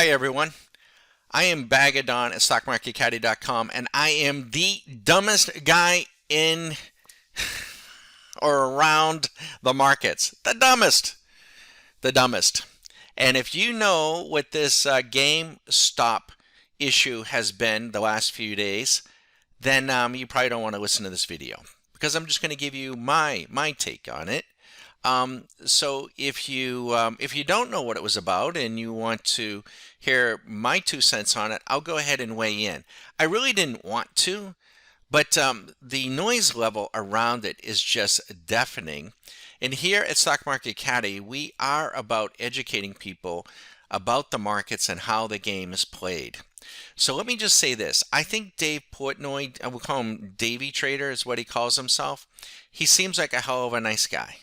Hi everyone, I am Bagadon at StockMarketCaddy.com, and I am the dumbest guy in or around the markets. The dumbest. The dumbest. And if you know what this GameStop issue has been the last few days, then you probably don't want to listen to this video because I'm just going to give you my take on it. So if you don't know what it was about and you want to hear my 2 cents on it, I'll go ahead and weigh in. I really didn't want to, but the noise level around it is just deafening. And here at Stock Market Caddy, we are about educating people about the markets and how the game is played. So let me just say this. I think Dave Portnoy, I will call him Davey Trader is what he calls himself. He seems like a hell of a nice guy.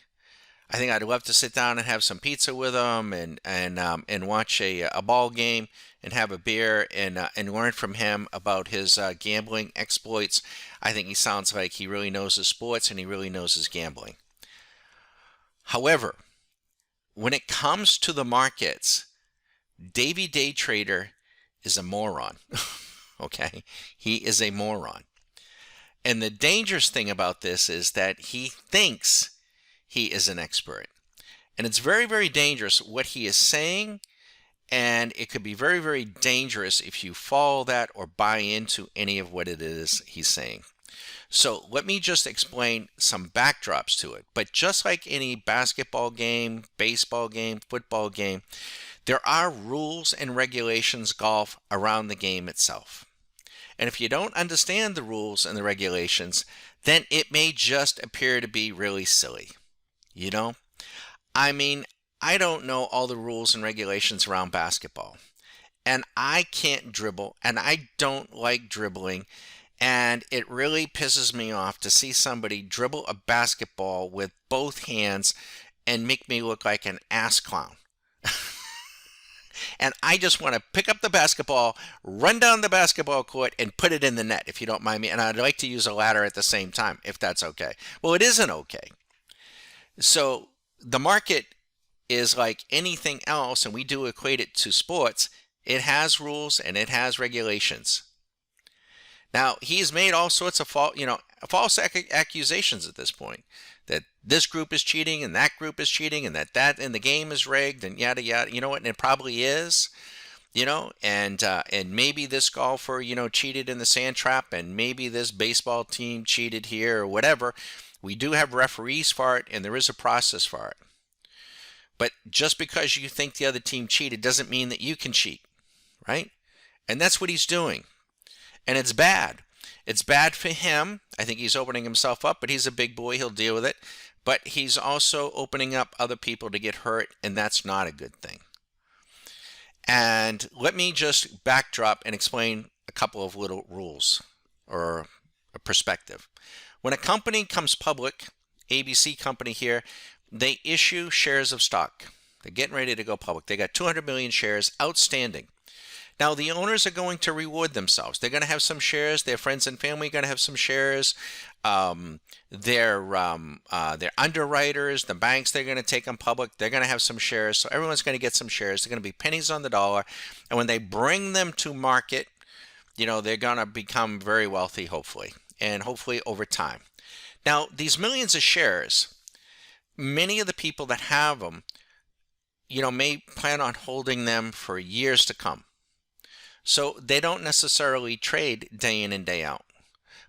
I think I'd love to sit down and have some pizza with him and watch a ball game and have a beer and learn from him about his gambling exploits. I think he sounds like he really knows his sports and he really knows his gambling. However, when it comes to the markets, Davey Day Trader is a moron. Okay, he is a moron. And the dangerous thing about this is that he thinks he is an expert. And it's very, very dangerous what he is saying, and it could be very, very dangerous if you follow that or buy into any of what it is he's saying. So let me just explain some backdrops to it. But just like any basketball game, baseball game, football game, there are rules and regulations, golf, around the game itself. And if you don't understand the rules and the regulations, then it may just appear to be really silly. You know, I mean, I don't know all the rules and regulations around basketball, and I can't dribble, and I don't like dribbling, and it really pisses me off to see somebody dribble a basketball with both hands and make me look like an ass clown. And I just want to pick up the basketball, run down the basketball court, and put it in the net, if you don't mind me. And I'd like to use a ladder at the same time, if that's okay. Well, it isn't okay. So the market is like anything else, and we do equate it to sports. It has rules and it has regulations. Now, he's made all sorts of false accusations at this point, that this group is cheating and that group is cheating and that and the game is rigged and yada yada. You know what? And it probably is. And maybe this golfer, cheated in the sand trap, and maybe this baseball team cheated here or whatever. We do have referees for it, and there is a process for it. But just because you think the other team cheated doesn't mean that you can cheat, right? And that's what he's doing. And it's bad. It's bad for him. I think he's opening himself up, but he's a big boy. He'll deal with it. But he's also opening up other people to get hurt, and that's not a good thing. And let me just backdrop and explain a couple of little rules or a perspective. When a company comes public, ABC company here, they issue shares of stock. They're getting ready to go public. They got 200 million shares outstanding. Now, the owners are going to reward themselves. They're going to have some shares. Their friends and family are going to have some shares. Their underwriters, the banks, they're going to take them public. They're going to have some shares. So everyone's going to get some shares. They're going to be pennies on the dollar. And when they bring them to market, they're going to become very wealthy, hopefully, and hopefully over time. Now, these millions of shares, many of the people that have them, may plan on holding them for years to come. So they don't necessarily trade day in and day out.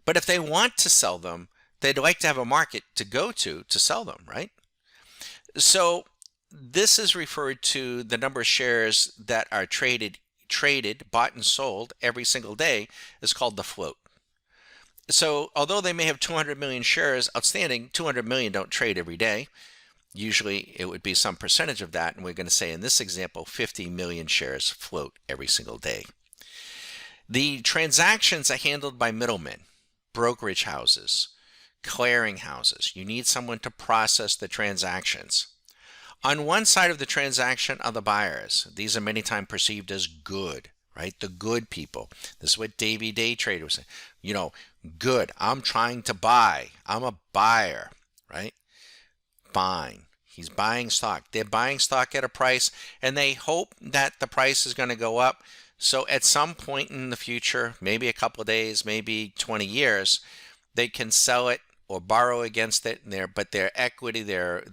But if they want to sell them, they'd like to have a market to go to sell them, right? So this is referred to the number of shares that are traded, bought and sold every single day is called the float. So although they may have 200 million shares outstanding, 200 million don't trade every day. Usually it would be some percentage of that, and we're going to say in this example 50 million shares float every single day. The transactions are handled by middlemen, brokerage houses, clearing houses. You need someone to process the transactions. On one side of the transaction are the buyers. These are many times perceived as good, right? The good people. This is what Davey Day Trader was saying. Good. I'm trying to buy. I'm a buyer, right? Fine. He's buying stock. They're buying stock at a price, and they hope that the price is going to go up. So at some point in the future, maybe a couple of days, maybe 20 years, they can sell it or borrow against it, but their equity, their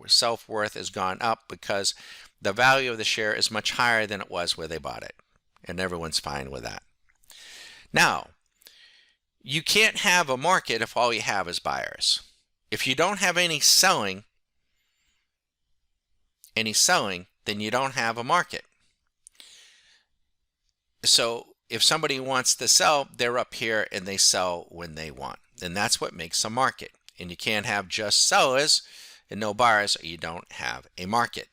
self-worth has gone up because the value of the share is much higher than it was where they bought it. And everyone's fine with that. Now, you can't have a market if all you have is buyers. If you don't have any selling, then you don't have a market. So if somebody wants to sell, they're up here and they sell when they want. And that's what makes a market. And you can't have just sellers and no buyers, or you don't have a market.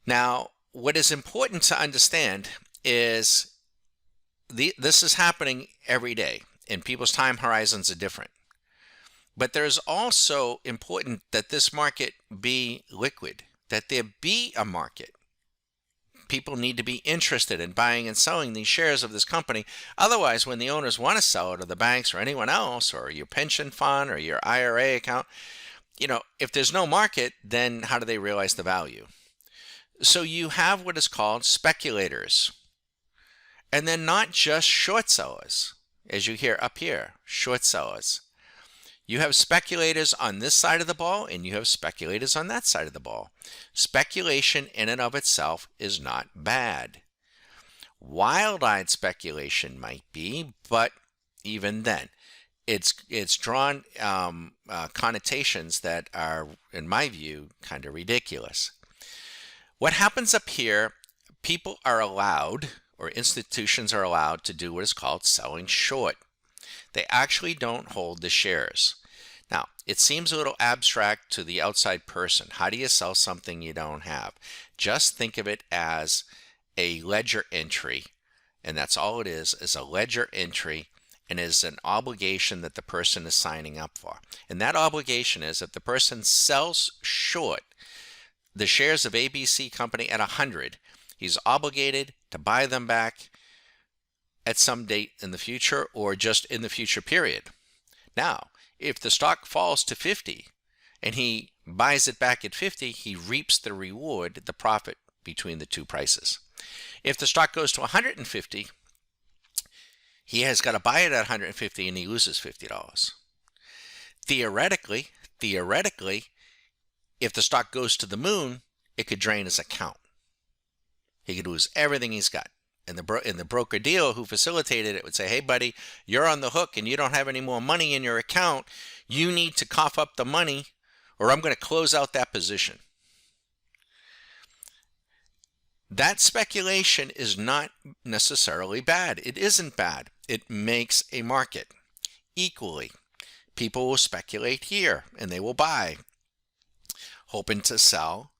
Now, what is important to understand is this is happening every day, and people's time horizons are different. But there's also important that this market be liquid, that there be a market. People need to be interested in buying and selling these shares of this company. Otherwise, when the owners want to sell it, or the banks or anyone else, or your pension fund or your IRA account, if there's no market, then how do they realize the value? So you have what is called speculators. And then not just short sellers, as you hear up here, short sellers. You have speculators on this side of the ball, and you have speculators on that side of the ball. Speculation in and of itself is not bad. Wild-eyed speculation might be, but even then, it's drawn connotations that are, in my view, kind of ridiculous. What happens up here, people are allowed, or institutions are allowed, to do what is called selling short. They actually don't hold the shares. Now, it seems a little abstract to the outside person. How do you sell something you don't have? Just think of it as a ledger entry, and that's all it is a ledger entry, and is an obligation that the person is signing up for. And that obligation is, if the person sells short the shares of ABC Company at 100, he's obligated to buy them back at some date in the future, or just in the future period. Now, if the stock falls to 50 and he buys it back at 50, he reaps the reward, the profit between the two prices. If the stock goes to 150, he has got to buy it at 150 and he loses $50. Theoretically, if the stock goes to the moon, it could drain his account. He could lose everything he's got. And the broker dealer who facilitated it would say, hey, buddy, you're on the hook and you don't have any more money in your account. You need to cough up the money or I'm going to close out that position. That speculation is not necessarily bad. It isn't bad. It makes a market. Equally, people will speculate here and they will buy, hoping to sell.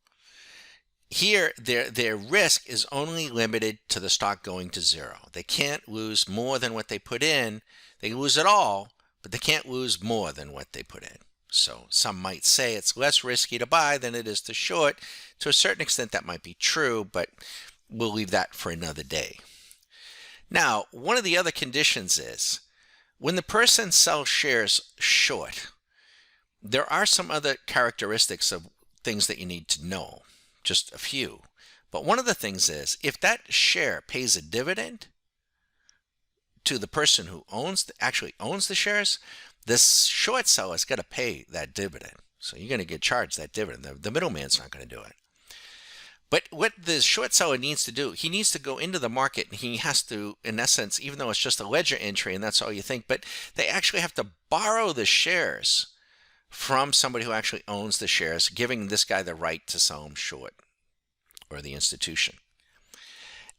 Here, their risk is only limited to the stock going to zero. They can't lose more than what they put in. They lose it all, but they can't lose more than what they put in. So some might say it's less risky to buy than it is to short. To a certain extent, that might be true, but we'll leave that for another day. Now, one of the other conditions is when the person sells shares short, there are some other characteristics of things that you need to know. Just a few. But one of the things is, if that share pays a dividend to the person who actually owns the shares, this short seller's got to pay that dividend. So you're going to get charged that dividend. The middleman's not going to do it. But what the short seller needs to do, he needs to go into the market and he has to, in essence, even though it's just a ledger entry and that's all you think, but they actually have to borrow the shares from somebody who actually owns the shares, giving this guy the right to sell them short, or the institution.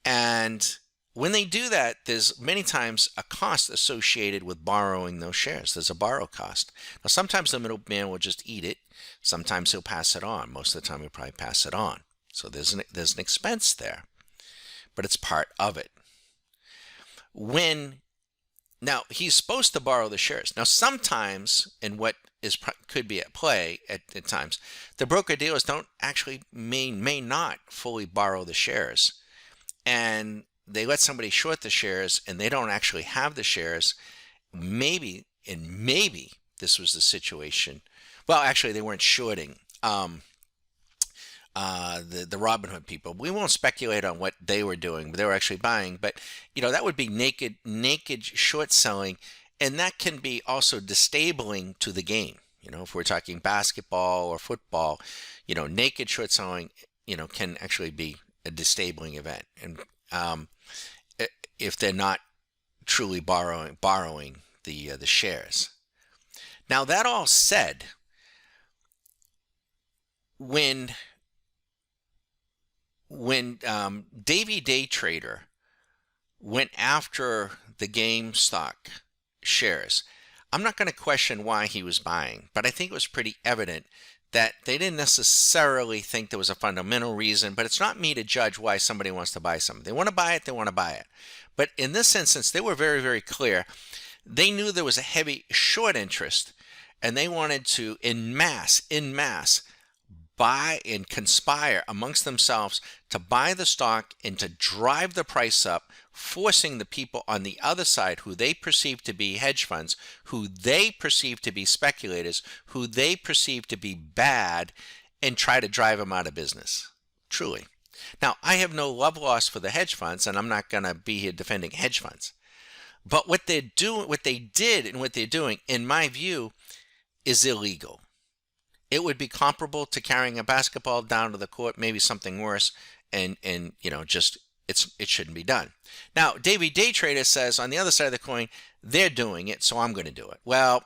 And when they do that, there's many times a cost associated with borrowing those shares. There's a borrow cost. Now, sometimes the middleman will just eat it. Sometimes he'll pass it on. Most of the time, he'll probably pass it on. So there's an expense there, but it's part of it. Now, he's supposed to borrow the shares. Now, sometimes, in what could be at play at times, the broker-dealers don't actually may not fully borrow the shares. And they let somebody short the shares, and they don't actually have the shares. Maybe this was the situation Well, actually, they weren't shorting. The Robinhood people. We won't speculate on what they were doing, but they were actually buying. But that would be naked short selling, and that can be also disabling to the game. If we're talking basketball or football, naked short selling, can actually be a disabling event, and if they're not truly borrowing the shares. Now that all said, when Davey Day Trader went after the GameStop shares, I'm not going to question why he was buying, but I think it was pretty evident that they didn't necessarily think there was a fundamental reason, but it's not me to judge why somebody wants to buy something. They want to buy it, they want to buy it. But in this instance, they were very, very clear. They knew there was a heavy short interest, and they wanted to, in mass, buy and conspire amongst themselves to buy the stock and to drive the price up, forcing the people on the other side, who they perceive to be hedge funds, who they perceive to be speculators, who they perceive to be bad, and try to drive them out of business. Truly. Now, I have no love lost for the hedge funds, and I'm not going to be here defending hedge funds. But what they did and what they're doing, in my view, is illegal. It would be comparable to carrying a basketball down to the court, maybe something worse, and just it shouldn't be done. Now, Davey Day Trader says on the other side of the coin, they're doing it, so I'm going to do it. Well,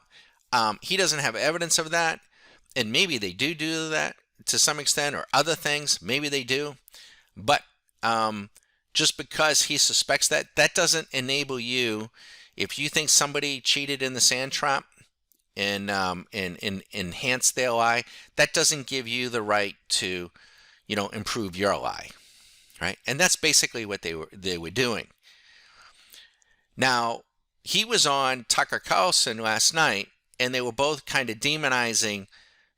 he doesn't have evidence of that, and maybe they do that to some extent, or other things, maybe they do, but just because he suspects that doesn't enable you, if you think somebody cheated in the sand trap, and enhance their lie, that doesn't give you the right to, improve your lie, right? And that's basically what they were doing. Now, he was on Tucker Carlson last night, and they were both kind of demonizing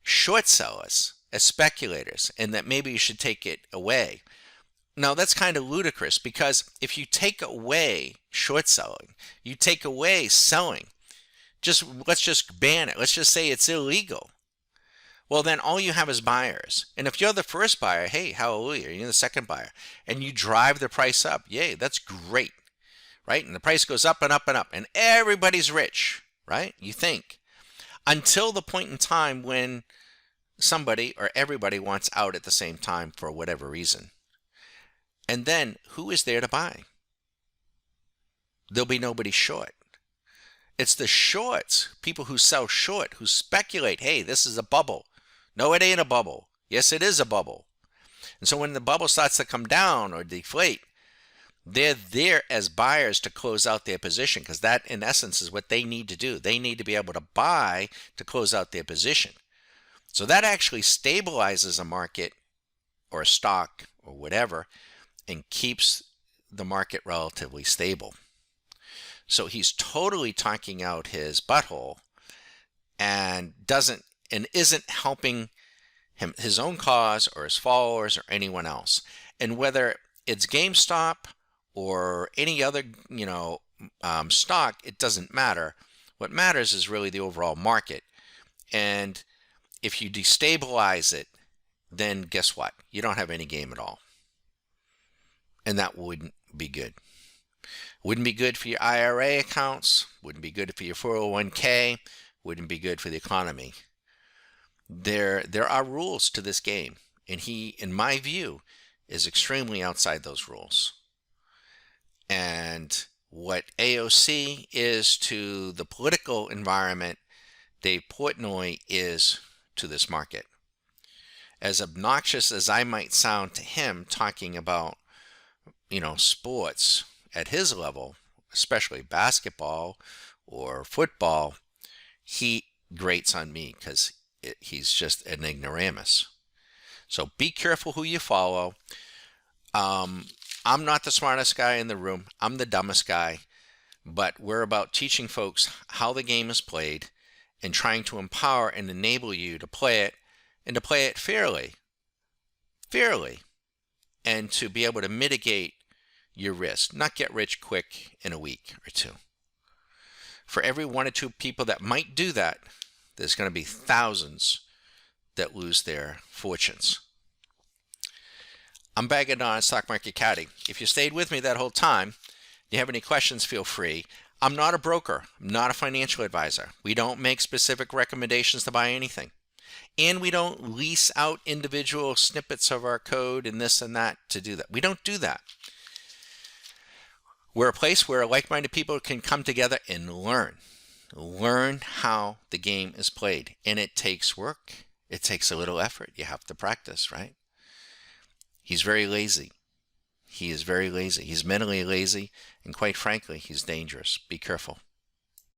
short sellers as speculators, and that maybe you should take it away. Now, that's kind of ludicrous, because if you take away short selling, you take away selling. Let's just ban it. Let's just say it's illegal. Well, then all you have is buyers. And if you're the first buyer, hey, hallelujah, you're the second buyer, and you drive the price up, yay, that's great, right? And the price goes up and up and up, and everybody's rich, right? You think. Until the point in time when somebody or everybody wants out at the same time for whatever reason. And then who is there to buy? There'll be nobody short. It's the shorts, people who sell short, who speculate, hey, this is a bubble. No, it ain't a bubble. Yes, it is a bubble. And so when the bubble starts to come down or deflate, they're there as buyers to close out their position, because that, in essence, is what they need to do. They need to be able to buy to close out their position. So that actually stabilizes a market or a stock or whatever, and keeps the market relatively stable. So he's totally talking out his butthole, and isn't helping his own cause or his followers or anyone else. And whether it's GameStop or any other stock, it doesn't matter. What matters is really the overall market. And if you destabilize it, then guess what? You don't have any game at all. And that wouldn't be good. Wouldn't be good for your IRA accounts, wouldn't be good for your 401k, wouldn't be good for the economy. There are rules to this game, and he, in my view, is extremely outside those rules. And what AOC is to the political environment, Dave Portnoy is to this market. As obnoxious as I might sound to him talking about, sports, at his level, especially basketball or football, he grates on me because he's just an ignoramus. So be careful who you follow. I'm not the smartest guy in the room. I'm the dumbest guy. But we're about teaching folks how the game is played and trying to empower and enable you to play it, and to play it fairly, and to be able to mitigate your risk, not get rich quick in a week or two. For every one or two people that might do that, there's going to be thousands that lose their fortunes. I'm Bag of Don, Stock Market Caddy. If you stayed with me that whole time, if you have any questions, feel free. I'm not a broker. I'm not a financial advisor. We don't make specific recommendations to buy anything. And we don't lease out individual snippets of our code and this and that to do that. We don't do that. We're a place where like-minded people can come together and learn. Learn how the game is played. And it takes work. It takes a little effort. You have to practice, right? He's very lazy. He is very lazy. He's mentally lazy, and quite frankly, he's dangerous. Be careful.